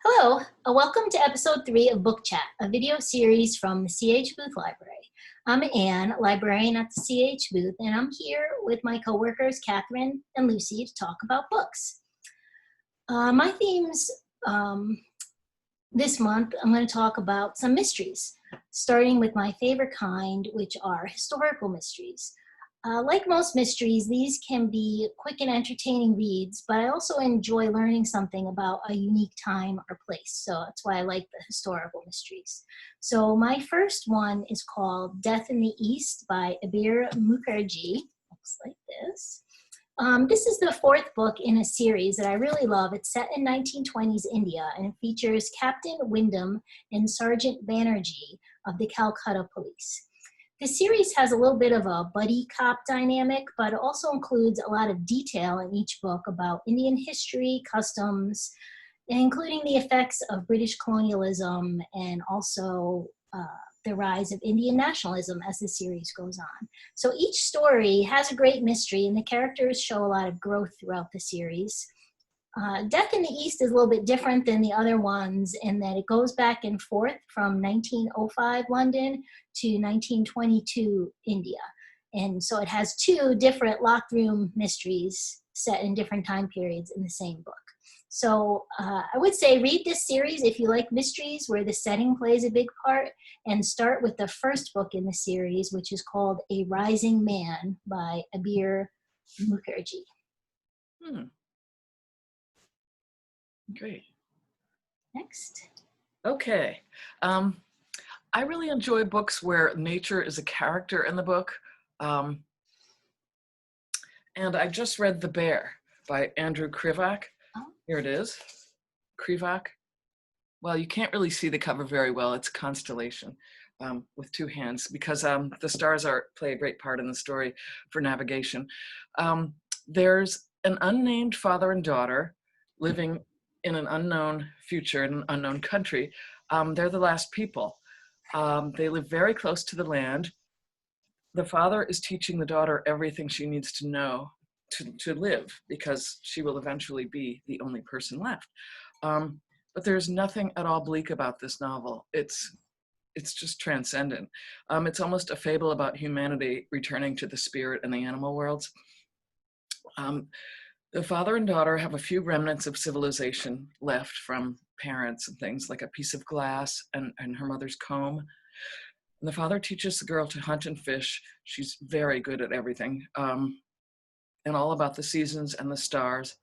Hello, welcome to episode 3 of Book Chat, a video series from the CH Booth Library. I'm Anne, librarian at the CH Booth, and I'm here with my coworkers Catherine and Lucy to talk about books. My themes this month, I'm going to talk about some mysteries, starting with my favorite kind, which are historical mysteries. Like most mysteries, these can be quick and entertaining reads, but I also enjoy learning something about a unique time or place. So that's why I like the historical mysteries. So my first one is called Death in the East by Abir Mukherjee. Looks like this. This is the fourth book in a series that I really love. It's set in 1920s India, and it features Captain Wyndham and Sergeant Banerjee of the Calcutta Police. The series has a little bit of a buddy cop dynamic, but it also includes a lot of detail in each book about Indian history, customs, including the effects of British colonialism and also the rise of Indian nationalism as the series goes on. So each story has a great mystery, and the characters show a lot of growth throughout the series. Death in the East is a little bit different than the other ones in that it goes back and forth from 1905 London to 1922 India. And so it has two different locked room mysteries set in different time periods in the same book. So I would say read this series if you like mysteries where the setting plays a big part, and start with the first book in the series, which is called A Rising Man by Abir Mukherjee. Great. Next. Okay. I really enjoy books where nature is a character in the book. And I just read The Bear by Andrew Krivak. Oh. Here it is. Krivak. Well, you can't really see the cover very well. It's a constellation with two hands because the stars play a great part in the story for navigation. There's an unnamed father and daughter living in an unknown future, in an unknown country. They're the last people. They live very close to the land. The father is teaching the daughter everything she needs to know to live, because she will eventually be the only person left. But there's nothing at all bleak about this novel. It's just transcendent. It's almost a fable about humanity returning to the spirit and the animal worlds. The father and daughter have a few remnants of civilization left from parents and things, like a piece of glass and her mother's comb. And the father teaches the girl to hunt and fish. She's very good at everything, and all about the seasons and the stars.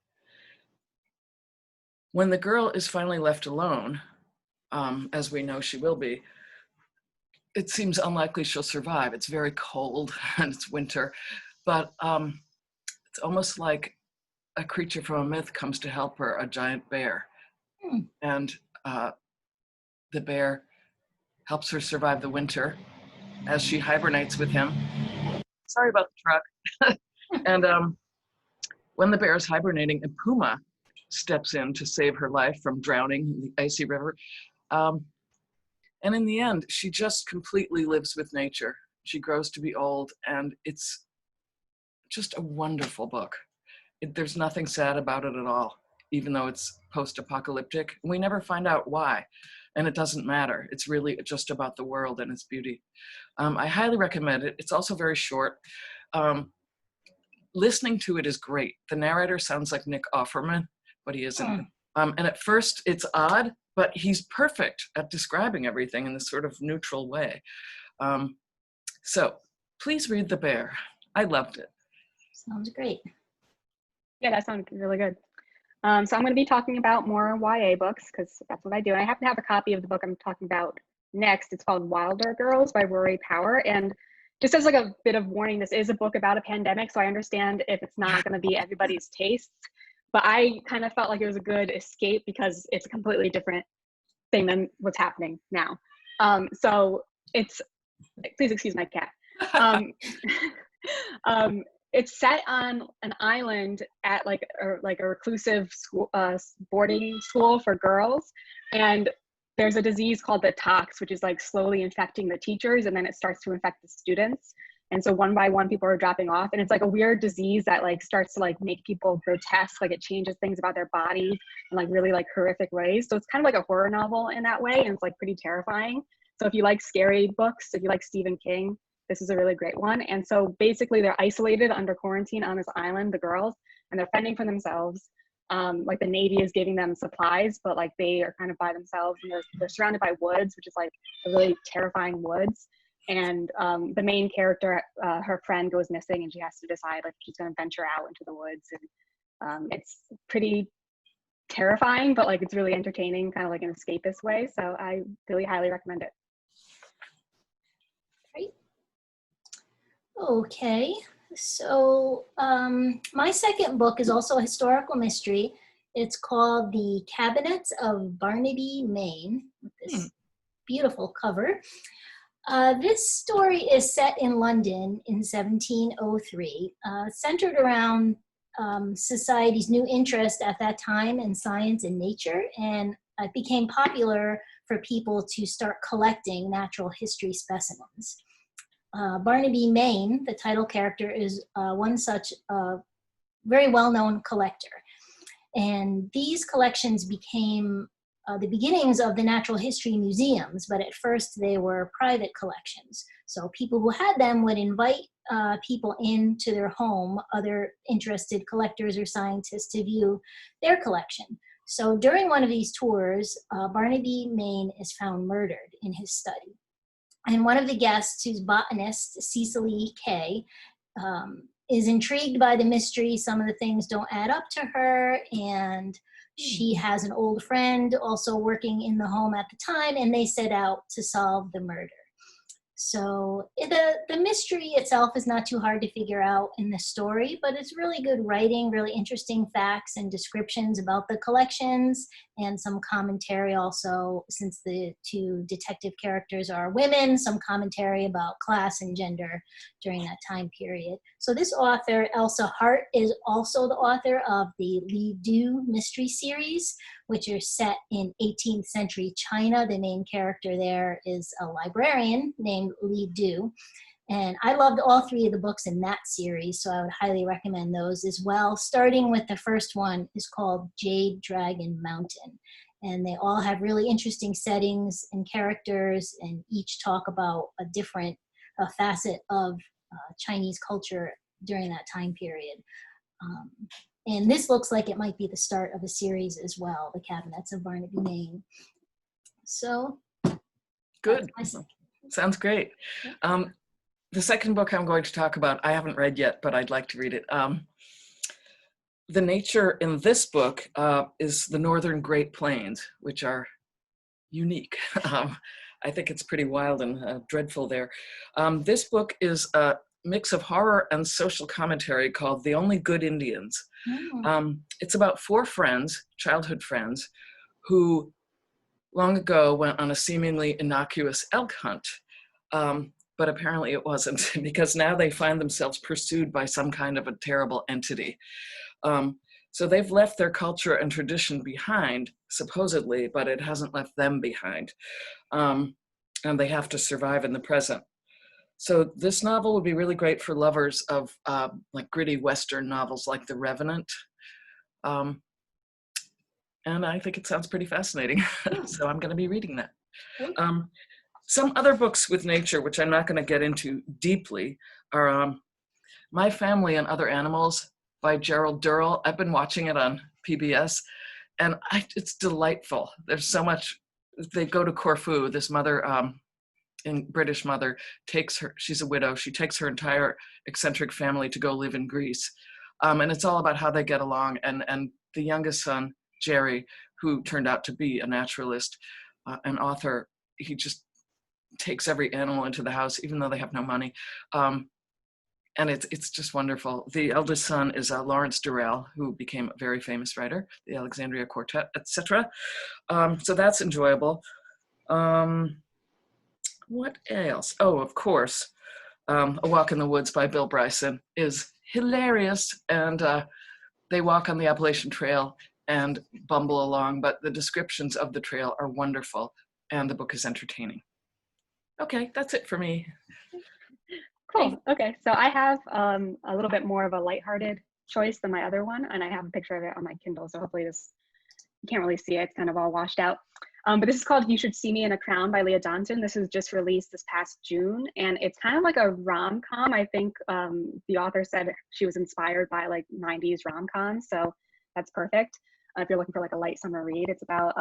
When the girl is finally left alone, as we know she will be, it seems unlikely she'll survive. It's very cold and it's winter, but it's almost like a creature from a myth comes to help her, a giant bear. And the bear helps her survive the winter as she hibernates with him. Sorry about the truck. And when the bear is hibernating, a puma steps in to save her life from drowning in the icy river. And in the end, she just completely lives with nature. She grows to be old, and it's just a wonderful book. There's nothing sad about it at all, even though it's post-apocalyptic. We never find out why, and it doesn't matter. It's really just about the world and its beauty. I highly recommend it. It's also very short. Listening to it is great. The narrator sounds like Nick Offerman, but he isn't. And at first it's odd, but he's perfect at describing everything in this sort of neutral way. So please read The Bear. I loved it. Sounds great. Yeah, that sounds really good. So I'm going to be talking about more YA books because that's what I do. And I happen to have a copy of the book I'm talking about next. It's called Wilder Girls by Rory Power. And just as like a bit of warning, this is a book about a pandemic, so I understand if it's not going to be everybody's tastes. But I kind of felt like it was a good escape because it's a completely different thing than what's happening now. So it's, please excuse my cat. It's set on an island at like a reclusive school, boarding school for girls, and there's a disease called the tox, which is like slowly infecting the teachers, and then it starts to infect the students. And so one by one, people are dropping off, and it's like a weird disease that like starts to like make people grotesque. Like it changes things about their bodies in like really like horrific ways. So it's kind of like a horror novel in that way. And it's like pretty terrifying. So if you like scary books, if you like Stephen King, this is a really great one. And so basically they're isolated under quarantine on this island, the girls, and they're fending for themselves. Like the Navy is giving them supplies, but like they are kind of by themselves, and they're surrounded by woods, which is like a really terrifying woods. And the main character, her friend goes missing, and she has to decide like she's going to venture out into the woods. And it's pretty terrifying, but like it's really entertaining, kind of like an escapist way. So I really highly recommend it. Great. Okay, so my second book is also a historical mystery. It's called The Cabinets of Barnaby, Maine, with this beautiful cover. This story is set in London in 1703, centered around society's new interest at that time in science and nature, and it became popular for people to start collecting natural history specimens. Barnaby, Maine, the title character, is one such very well-known collector. And these collections became the beginnings of the natural history museums, but at first they were private collections. So people who had them would invite people into their home, other interested collectors or scientists, to view their collection. So during one of these tours, Barnaby, Maine is found murdered in his study. And one of the guests, who's botanist Cecily Kay, is intrigued by the mystery. Some of the things don't add up to her, and she has an old friend also working in the home at the time, and they set out to solve the murder. So the mystery itself is not too hard to figure out in the story, but it's really good writing, really interesting facts and descriptions about the collections, and some commentary also, since the two detective characters are women, some commentary about class and gender during that time period. So this author, Elsa Hart, is also the author of the Li Du mystery series, which are set in 18th century China. The main character there is a librarian named Li Du. And I loved all three of the books in that series, so I would highly recommend those as well. Starting with the first one is called Jade Dragon Mountain. And they all have really interesting settings and characters, and each talk about a different facet of Chinese culture during that time period. And this looks like it might be the start of a series as well, The Cabinets of Barnaby, Maine. So, good. Sounds great. The second book I'm going to talk about, I haven't read yet, but I'd like to read it. The nature in this book is the Northern Great Plains, which are unique. I think it's pretty wild and dreadful there. This book is a mix of horror and social commentary called The Only Good Indians. It's about four friends, childhood friends, who long ago went on a seemingly innocuous elk hunt. But apparently it wasn't, because now they find themselves pursued by some kind of a terrible entity. So they've left their culture and tradition behind, supposedly, but it hasn't left them behind. And they have to survive in the present. So this novel would be really great for lovers of like gritty Western novels like The Revenant. And I think it sounds pretty fascinating. So I'm going to be reading that. Some other books with nature, which I'm not going to get into deeply, are My Family and Other Animals by Gerald Durrell. I've been watching it on PBS, and it's delightful. There's so much. They go to Corfu. This mother, British mother, takes her, she's a widow, she takes her entire eccentric family to go live in Greece. And it's all about how they get along. And the youngest son, Jerry, who turned out to be a naturalist, an author, he just takes every animal into the house, even though they have no money. And it's just wonderful. The eldest son is Lawrence Durrell, who became a very famous writer, the Alexandria Quartet, etc. So that's enjoyable. What else? Oh, of course, A Walk in the Woods by Bill Bryson is hilarious. And they walk on the Appalachian Trail and bumble along, but the descriptions of the trail are wonderful, and the book is entertaining. Okay, that's it for me. Cool. Okay, so I have a little bit more of a lighthearted choice than my other one, and I have a picture of it on my Kindle, so hopefully this, you can't really see it, it's kind of all washed out. But this is called You Should See Me in a Crown by Leah Johnson. This was just released this past June, and it's kind of like a rom-com. I think the author said she was inspired by like 90s rom-coms, so that's perfect. If you're looking for like a light summer read, it's about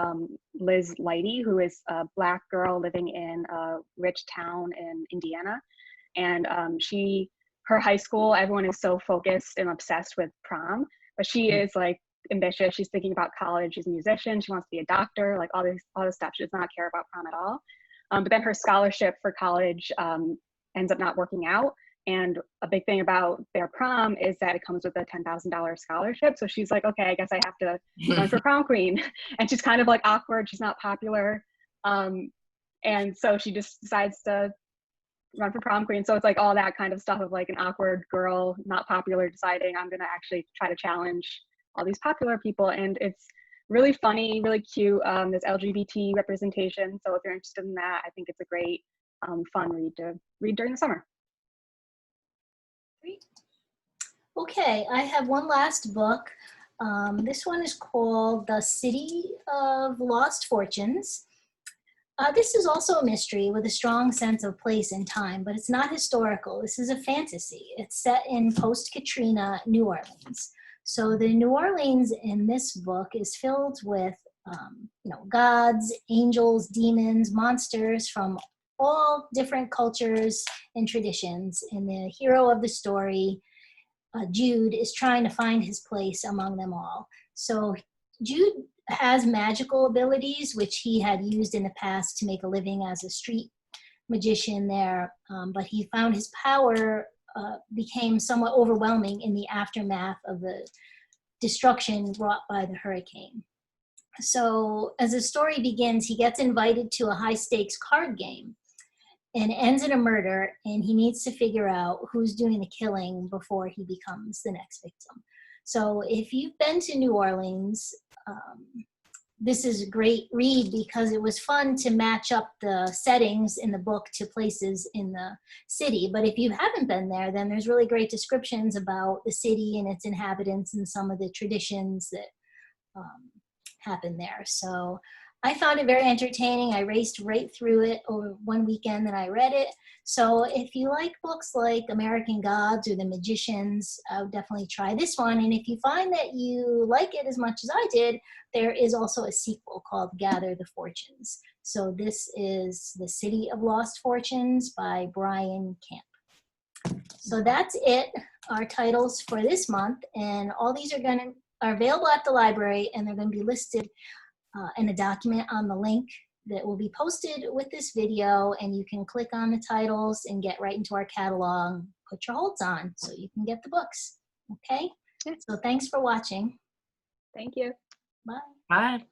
Liz Lighty, who is a Black girl living in a rich town in Indiana. And her high school, everyone is so focused and obsessed with prom, but she is like ambitious. She's thinking about college. She's a musician. She wants to be a doctor, like all this stuff. She does not care about prom at all. But then her scholarship for college ends up not working out. And a big thing about their prom is that it comes with a $10,000 scholarship. So she's like, okay, I guess I have to run for prom queen. And she's kind of like awkward. She's not popular. And so she just decides to run for prom queen. So it's like all that kind of stuff of like an awkward girl, not popular, deciding I'm going to actually try to challenge all these popular people. And it's really funny, really cute. There's LGBT representation. So if you're interested in that, I think it's a great, fun read to read during the summer. Great. Okay, I have one last book. This one is called The City of Lost Fortunes. This is also a mystery with a strong sense of place and time, but it's not historical. This is a fantasy. It's set in post-Katrina New Orleans. So the New Orleans in this book is filled with, gods, angels, demons, monsters from all different cultures and traditions. And the hero of the story, Jude, is trying to find his place among them all. So Jude has magical abilities, which he had used in the past to make a living as a street magician there, but he found his power became somewhat overwhelming in the aftermath of the destruction wrought by the hurricane. So as the story begins, he gets invited to a high-stakes card game and ends in a murder, and he needs to figure out who's doing the killing before he becomes the next victim. So if you've been to New Orleans, this is a great read because it was fun to match up the settings in the book to places in the city. But if you haven't been there, then there's really great descriptions about the city and its inhabitants and some of the traditions that happen there. So I found it very entertaining. I raced right through it over one weekend and I read it. So if you like books like American Gods or The Magicians, I would definitely try this one. And if you find that you like it as much as I did, there is also a sequel called Gather the Fortunes. So this is The City of Lost Fortunes by Brian Camp. So that's it, our titles for this month. And all these are available at the library, and they're going to be listed in a document on the link that will be posted with this video, and you can click on the titles and get right into our catalog, put your holds on so you can get the books. Okay? So thanks for watching. Thank you. Bye. Bye.